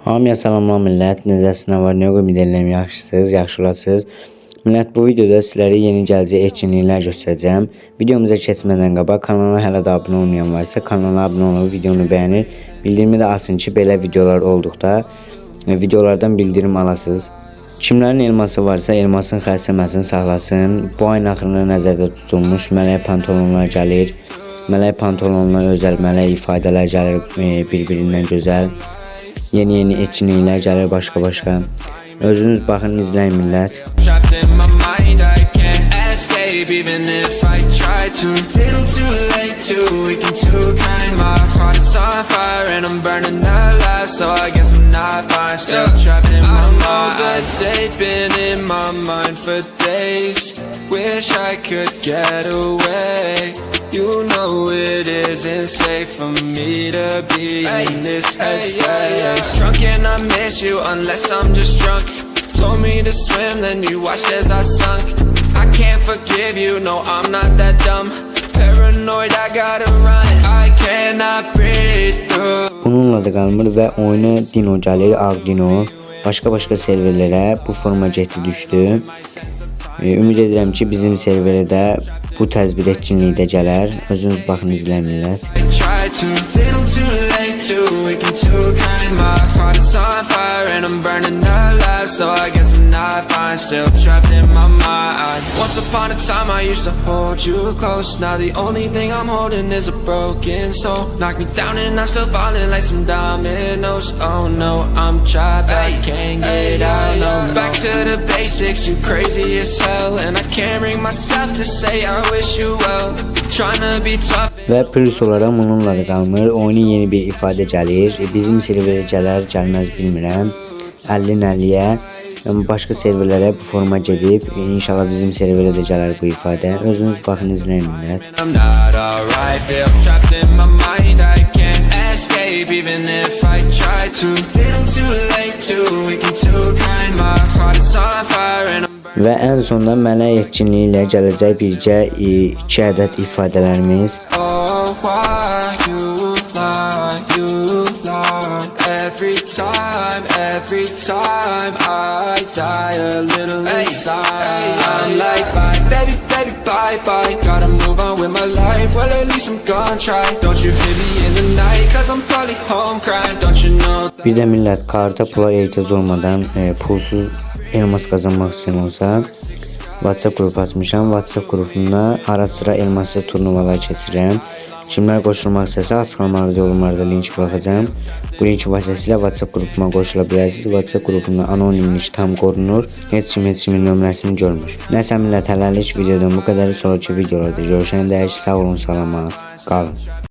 Hamıya salamlar millət. Necəsiniz? Var, nə ümid edirəm yaxşısınız, yaxşı olasınız. Millət, bu videoda sizlərə yeni gələcək etkinliklər göstərəcəm. Videomuza keçmədən qabaq kanala hələ də abunə olmayan varsa kanala abunə olub videonu bəyənir, bildirimi də açın ki, belə videolar olduqda videolardan bildirim alasınız. Kimlərin elması varsa elmasın xərcləməsini saxlasın. Bu ayın axırına nəzərdə tutulmuş mələk pantolonlar gəlir. Mələk pantolonlar özəl mələk ifadələr gəlir, bir-birindən gözəl. Yeni etkinliklər gəlir, başqa. Özünüz baxın, izləyin millət. Even if I try to, little too late to weaken too kind. My heart is on fire and I'm burning alive, so I guess I'm not fine. Still trapped in my mind. That date been in my mind for days. Wish I could get away. You know it isn't safe for me to be in this headspace. Drunk and I miss you unless I'm just drunk. Told me to swim, then you watched as I sunk. I can't forgive you, no, I'm not that dumb. Paranoid, I gotta run, I cannot breathe through. Bununla da qalmır və oyuna Dino gəlir, Ağ Dino. Başqa serverlərə bu forma getdi düşdü. Ümid edirəm ki, bizim serverə də bu tərz bir etkinlik də gələr. Özünüz baxın, izləyin millət. So I guess I'm not fine, still trapped in my mind. Once upon a time I used to hold you close. Now the only thing I'm holding is a broken soul. Knock me down and I'm still falling like some dominoes. Oh no, I'm trapped, I can't get out, no. Back to the basics, you crazy as hell. And I can't bring myself to say I wish you well. Trying to be tough. Və plus olaraq bununla da qalmır. Oyunun yeni bir ifadə gəlir. Bizim serverə gələr, gəlməz bilmirəm. 50-50-yə başqa serverlərə bu forma gedib. İnşallah bizim serverə də gələr bu ifadə. Özünüz baxın, izləyin millət. Və ən sonunda mələk etkinliyi ilə gələcək bircə 2 ədəd ifadələrimiz. Every time I die a little inside, I'm like bye, baby, bye. Gotta move on with my life, well at least I'm gonna try. Don't you hit me in the night, cause I'm probably home crying, don't you know. Bir də millət, karta pula ehtiyac olmadan pulsuz elmas qazanmaq istəyən olsa, WhatsApp qrupu açmışam. WhatsApp qrupunda ara sıra elmaslı turnuvalar keçirəm. Kimlər qoşulmaq istəsə açıqlamalarda yorumlarda link buraxacağım. Bu link vasitəsilə WhatsApp qrupuma qoşula bilərsiniz. WhatsApp qrupunda anonimlik tam qorunur. Heç kimin nömrəsini görmür. Nəsə millət, hələlik videodan bu qədər. Sonraki videolarda görüşənədək sağ olun, salamat qalın.